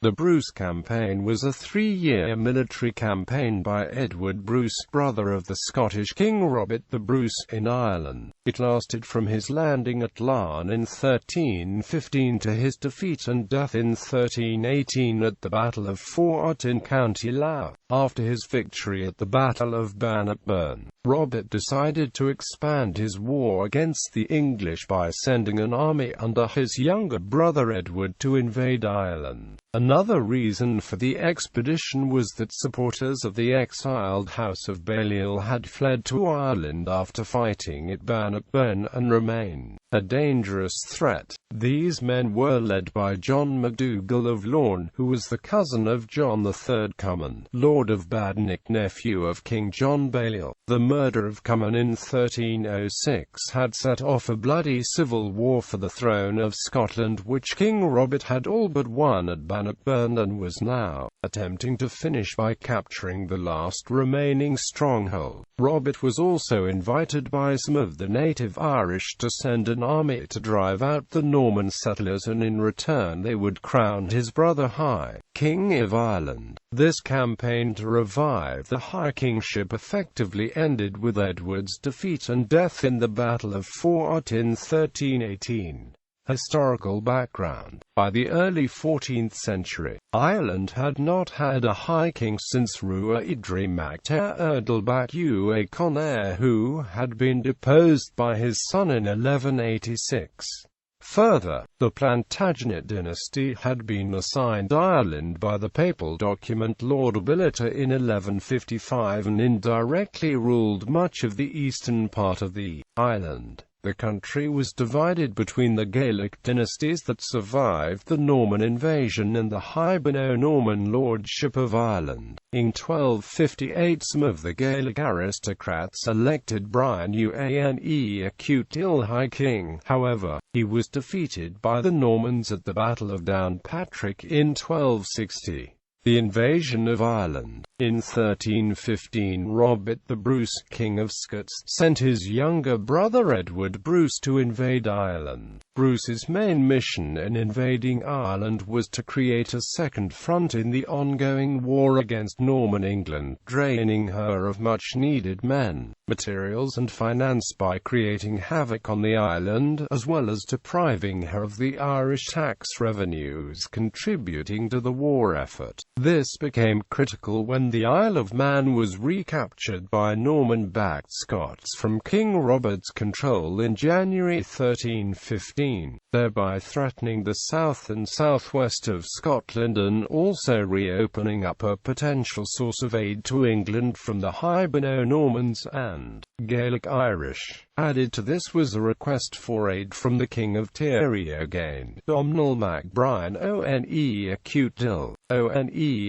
The Bruce Campaign was a 3-year military campaign by Edward Bruce, brother of the Scottish King Robert the Bruce, in Ireland. It lasted from his landing at Larne in 1315 to his defeat and death in 1318 at the Battle of Faughart in County Louth. After his victory at the Battle of Bannockburn, Robert decided to expand his war against the English by sending an army under his younger brother Edward to invade Ireland. Another reason for the expedition was that supporters of the exiled House of Balliol had fled to Ireland after fighting at Bannockburn and remained a dangerous threat. These men were led by John MacDougall of Larne, who was the cousin of John III Cummin, Lord of Badenoch, nephew of King John Balliol. The murder of Cummin in 1306 had set off a bloody civil war for the throne of Scotland, which King Robert had all but won at Bannockburn and was now attempting to finish by capturing the last remaining stronghold. Robert was also invited by some of the native Irish to send an army to drive out the Norman settlers, and in return they would crown his brother High King of Ireland. This campaign to revive the High Kingship effectively ended with Edward's defeat and death in the Battle of Faughart in 1318. Historical background. By the early 14th century, Ireland had not had a High King since Rua Idri Mac Tir Erdalbach Ua Conair, who had been deposed by his son in 1186. Further, the Plantagenet dynasty had been assigned Ireland by the papal document Larne.It in 1155 and indirectly ruled much of the eastern part of the island. The country was divided between the Gaelic dynasties that survived the Norman invasion and the Hiberno-Norman lordship of Ireland. In 1258 some of the Gaelic aristocrats elected Brian Uane High King. However, he was defeated by the Normans at the Battle of Downpatrick in 1260. The invasion of Ireland. In 1315 Robert the Bruce, King of Scots, sent his younger brother Edward Bruce to invade Ireland. Bruce's main mission in invading Ireland was to create a second front in the ongoing war against Norman England, draining her of much-needed men, materials and finance by creating havoc on the island, as well as depriving her of the Irish tax revenues contributing to the war effort. This became critical when the Isle of Man was recaptured by Norman-backed Scots from King Robert's control in January 1315, thereby threatening the south and southwest of Scotland and also reopening up a potential source of aid to England from the Hiberno-Normans and Gaelic Irish. Added to this was a request for aid from the King of Tieriogain, Domnall Mac Brian One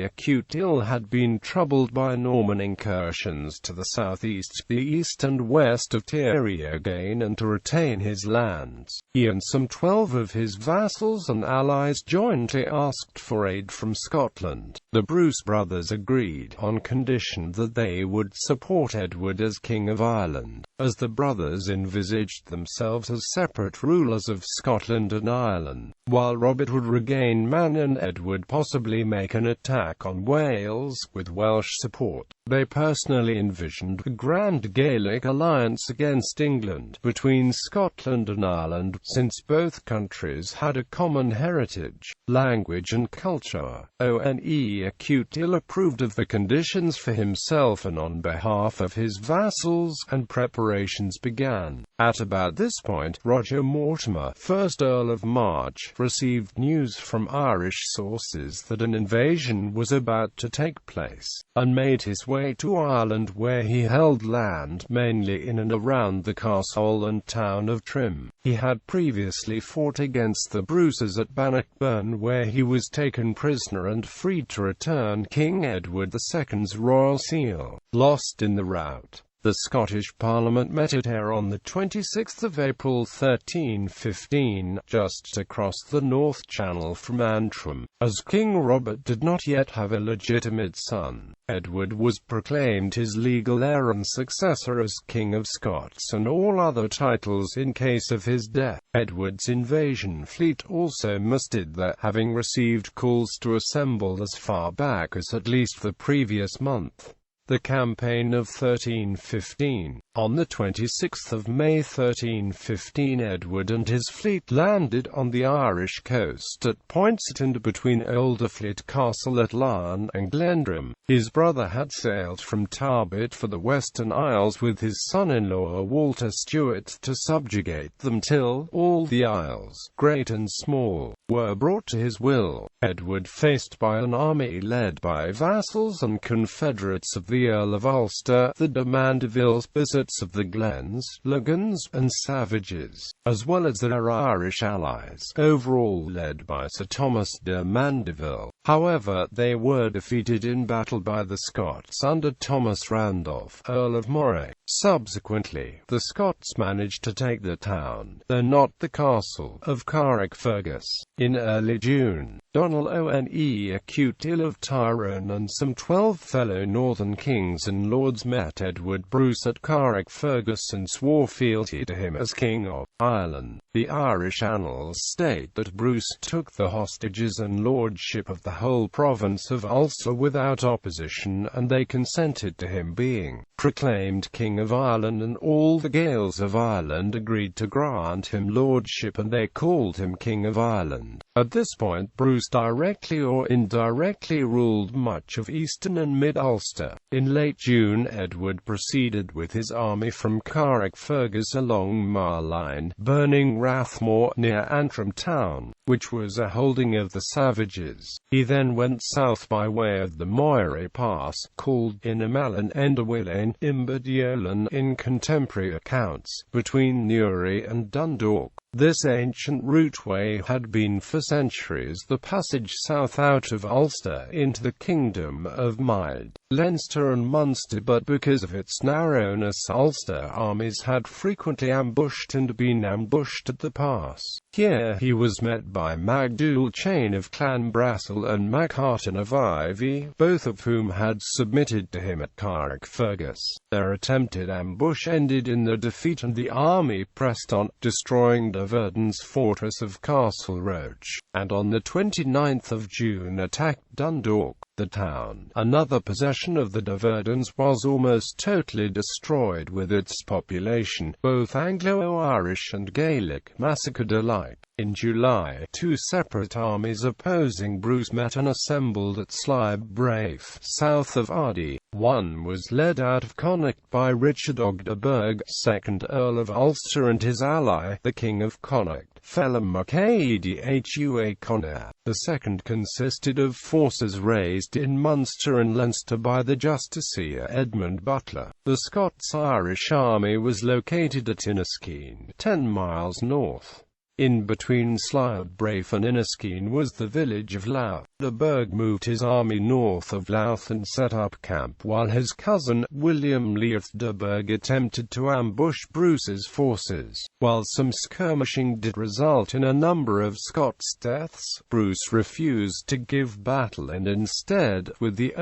Acute Ill had been troubled by Norman incursions to the southeast, the east and west of Tieriogain, and to retain his lands. He and some 12 of his vassals and allies jointly asked for aid from Scotland. The Bruce brothers agreed, on condition that they would support Edward as King of Ireland, as the brothers envisaged themselves as separate rulers of Scotland and Ireland, while Robert would regain Man and Edward possibly make an attack on Wales, with Welsh support. They personally envisioned a grand Gaelic alliance against England, between Scotland and Ireland, since both countries had a common heritage, language and culture. One Acute Ill approved of the conditions for himself and on behalf of his vassals, and preparations began. At about this point, Roger Mortimer, 1st Earl of March, received news from Irish sources that an invasion was about to take place, and made his way to Ireland, where he held land mainly in and around the castle and town of Trim. He had previously fought against the Bruces at Bannockburn, where he was taken prisoner and freed to return King Edward II's royal seal. Lost in the rout. The Scottish Parliament met at Ayr on the 26th of April 1315, just across the North Channel from Antrim. As King Robert did not yet have a legitimate son, Edward was proclaimed his legal heir and successor as King of Scots and all other titles in case of his death. Edward's invasion fleet also mustered there, having received calls to assemble as far back as at least the previous month. The campaign of 1315. On the 26th of May 1315, Edward and his fleet landed on the Irish coast at Pointston between Oldafleet Castle at Larne and Glendrum. His brother had sailed from Tarbet for the Western Isles with his son-in-law Walter Stewart to subjugate them till all the isles, great and small, were brought to his will. Edward, faced by an army led by vassals and confederates of the Earl of Ulster, the de Mandevilles, Bissets of the Glens, Logans, and Savages, as well as their Irish allies, overall led by Sir Thomas de Mandeville. However, they were defeated in battle by the Scots under Thomas Randolph, Earl of Moray. Subsequently, the Scots managed to take the town, though not the castle, of Carrickfergus. In early June, Donald Acute Ill of Tyrone and some 12 fellow northern kings and lords met Edward Bruce at Carrickfergus and swore fealty to him as King of Ireland. The Irish annals state that Bruce took the hostages and lordship of the whole province of Ulster without opposition, and they consented to him being proclaimed King of Ireland, and all the Gaels of Ireland agreed to grant him lordship, and they called him King of Ireland. At this point, Bruce directly or indirectly ruled much of eastern and mid-Ulster. In late June, Edward proceeded with his army from Carrickfergus along Marline, burning Rathmore near Antrim town, which was a holding of the Savages. He then went south by way of the Moray Pass, called Inamallan Enderwillan Imbadiolan in contemporary accounts, between Newry and Dundalk. This ancient routeway had been for centuries the passage south out of Ulster into the Kingdom of Mide, Leinster and Munster, but because of its narrowness, Ulster armies had frequently ambushed and been ambushed at the pass. Here he was met by Magdul Chain of Clanbrassil and Machartan of Ivy, both of whom had submitted to him at Carrickfergus. Their attempted ambush ended in the defeat, and the army pressed on, destroying de Verdon's fortress of Castle Roach, and on the 29th of June attacked Dundalk. The town, another possession of the de Verdons, was almost totally destroyed, with its population, both Anglo-Irish and Gaelic, massacred alike. In July, two separate armies opposing Bruce met and assembled at Sliebrafe, south of Ardee. One was led out of Connacht by Richard Ogdebourg, 2nd Earl of Ulster, and his ally, the King of Connacht, Phelim Macadie Hua Conner. The second consisted of forces raised in Munster and Leinster by the justiciar Edmund Butler. The Scots-Irish army was located at Inniskeen, 10 miles north. In between Sliebrafe and Inniskeen was the village of Louth. Ogdebourg moved his army north of Louth and set up camp, while his cousin, William Leofdeburg, attempted to ambush Bruce's forces. While some skirmishing did result in a number of Scots deaths, Bruce refused to give battle and instead, with the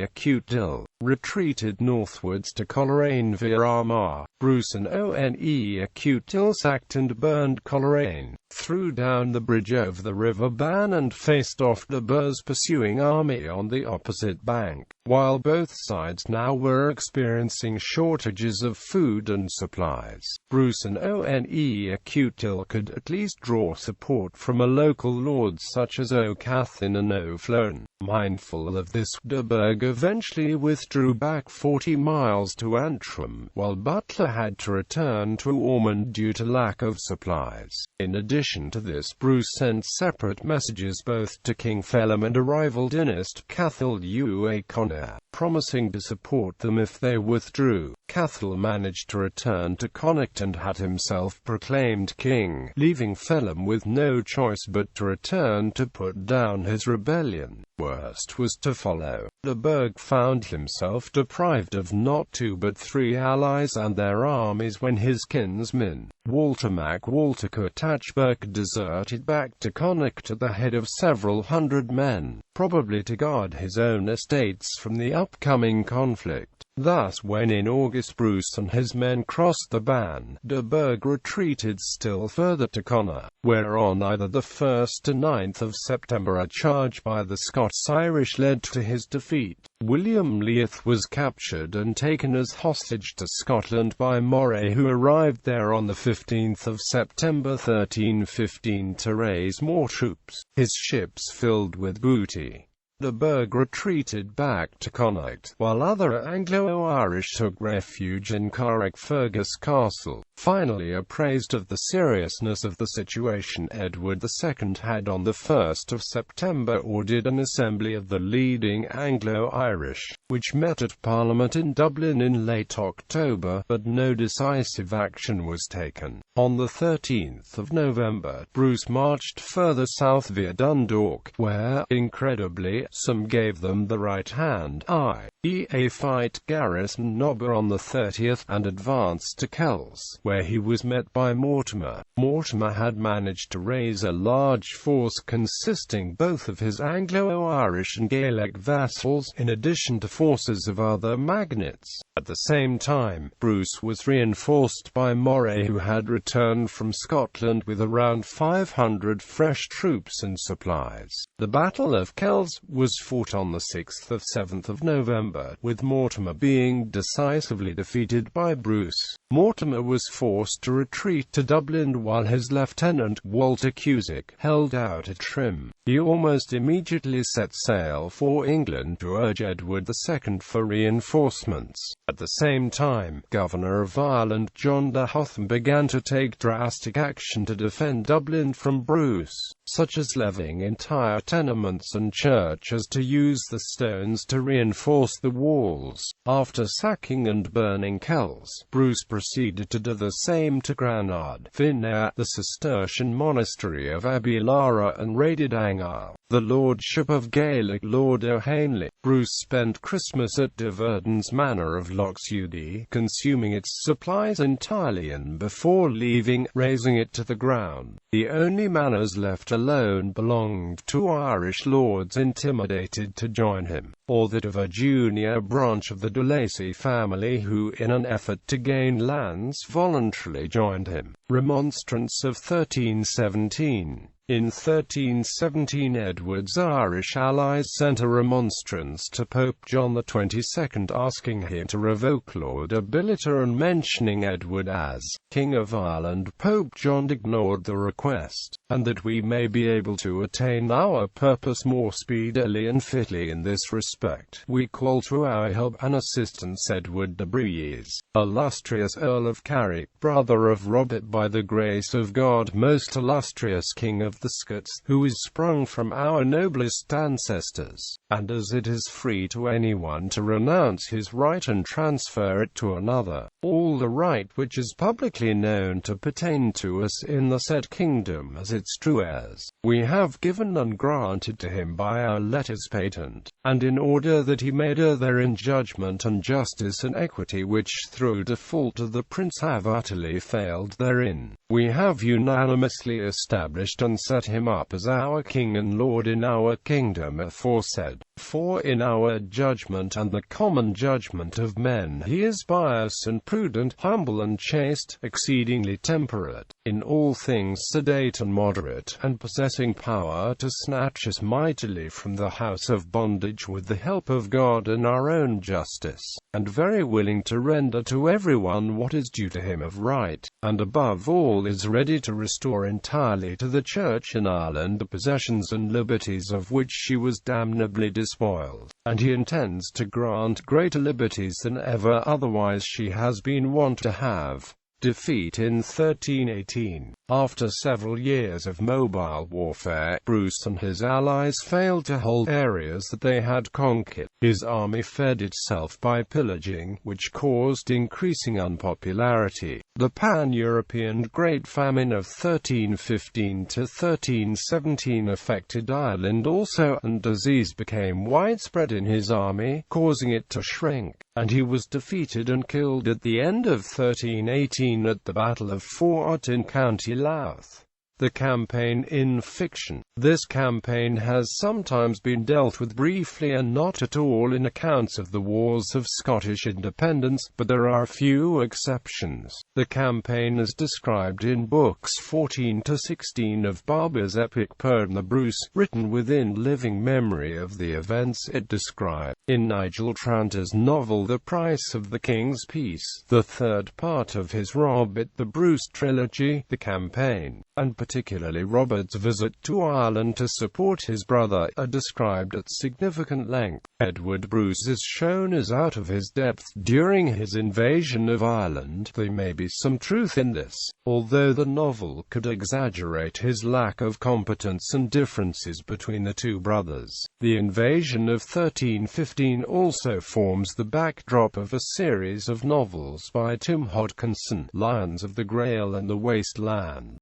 Acute Ill, retreated northwards to Coleraine via Armagh. Bruce and Acute Ill sacked and burned Coleraine, threw down the bridge over the River Bann, and faced off Ogdebourg's pursuing army on the opposite bank. While both sides now were experiencing shortages of food and supplies, Bruce and Acute Ill could at least draw support from a local lords such as O'Cathin and O'Flone. Mindful of this, Ogdebourg eventually withdrew back 40 miles to Antrim, while Butler had to return to Ormond due to lack of supplies. In addition to this, Bruce sent separate messages both to King Phelim and a rival dynast, Cathal Hua Conner, promising to support them if they withdrew. Cathal managed to return to Connacht and had himself proclaimed king, leaving Phelim with no choice but to return to put down his rebellion. Worst was to follow. De Burgh found himself deprived of not 2 but 3 allies and their armies when his kinsman, Walter Touchburg, deserted back to Connacht at the head of several hundred men, probably to guard his own estates from the upcoming conflict. Thus, when in August Bruce and his men crossed the Bann, de Burgh retreated still further to Connacht, where on either the 1st and 9th of September a charge by the Scots-Irish led to his defeat. William Leith was captured and taken as hostage to Scotland by Moray, who arrived there on the 15th of September 1315 to raise more troops, his ships filled with booty. De Burgh retreated back to Connacht, while other Anglo-Irish took refuge in Carrickfergus Castle. Finally, apprised of the seriousness of the situation, Edward II had on the 1st of September ordered an assembly of the leading Anglo-Irish, which met at Parliament in Dublin in late October, but no decisive action was taken. On the 13th of November, Bruce marched further south via Dundalk, where, incredibly, some gave them the right hand, i.e. fight garrison Nobber on the 30th, and advanced to Kells, where he was met by Mortimer. Mortimer had managed to raise a large force consisting both of his Anglo-Irish and Gaelic vassals, in addition to forces of other magnates. At the same time, Bruce was reinforced by Moray, who had returned from Scotland with around 500 fresh troops and supplies. The Battle of Kells was fought on the 6th and 7th of November, with Mortimer being decisively defeated by Bruce. Mortimer was forced to retreat to Dublin while his lieutenant, Walter Cusack, held out at Trim. He almost immediately set sail for England to urge Edward II for reinforcements. At the same time, Governor of Ireland John de Hotham began to take drastic action to defend Dublin from Bruce, such as levying entire tenements and churches to use the stones to reinforce the walls. After sacking and burning Kells, Bruce proceeded to do the same to Granard, Finnair, the Cistercian monastery of Abbey Lara, and raided Angar, the lordship of Gaelic Lord O'Hanley. Bruce spent Christmas at de Verdon's manor of Lochsudie, consuming its supplies entirely, and before leaving, razing it to the ground. The only manors left alone belonged to Irish lords intimidated to join him, or that of a junior branch of the de Lacy family who, in an effort to gain lands, voluntarily joined him. Remonstrance of 1317. In 1317, Edward's Irish allies sent a remonstrance to Pope John XXII asking him to revoke Lord-Abilita and mentioning Edward as King of Ireland. Pope John ignored the request, and that we may be able to attain our purpose more speedily and fitly in this respect, we call to our help and assistance Edward de Bries, illustrious Earl of Carrick, brother of Robert, by the grace of God, most illustrious King of the Scots, who is sprung from our noblest ancestors, and as it is free to anyone to renounce his right and transfer it to another, all the right which is publicly known to pertain to us in the said kingdom as its true heirs, we have given and granted to him by our letters patent, and in order that he may do therein judgment and justice and equity, which through default of the prince have utterly failed therein, we have unanimously established and set him up as our king and lord in our kingdom aforesaid. For in our judgment and the common judgment of men he is pious and prudent, humble and chaste, exceedingly temperate, in all things sedate and moderate, and possessing power to snatch us mightily from the house of bondage with the help of God and our own justice, and very willing to render to everyone what is due to him of right, and above all is ready to restore entirely to the Church in Ireland the possessions and liberties of which she was damnably despoiled, and he intends to grant greater liberties than ever otherwise she has been wont to have. Defeat in 1318. After several years of mobile warfare, Bruce and his allies failed to hold areas that they had conquered. His army fed itself by pillaging, which caused increasing unpopularity. The Pan-European Great Famine of 1315 to 1317 affected Ireland also, and disease became widespread in his army, causing it to shrink, and he was defeated and killed at the end of 1318 at the Battle of Faughart in County Louth. The campaign in fiction. This campaign has sometimes been dealt with briefly and not at all in accounts of the wars of Scottish independence, but there are few exceptions. The campaign is described in books 14 to 16 of Barber's epic poem The Bruce, written within living memory of the events it described. In Nigel Tranter's novel The Price of the King's Peace, the third part of his Robert the Bruce trilogy, the campaign, and particularly Robert's visit to Ireland to support his brother, are described at significant length. Edward Bruce is shown as out of his depth during his invasion of Ireland. There may be some truth in this, although the novel could exaggerate his lack of competence and differences between the two brothers. The invasion of 1315 also forms the backdrop of a series of novels by Tim Hodkinson, Lions of the Grail and the Waste Land.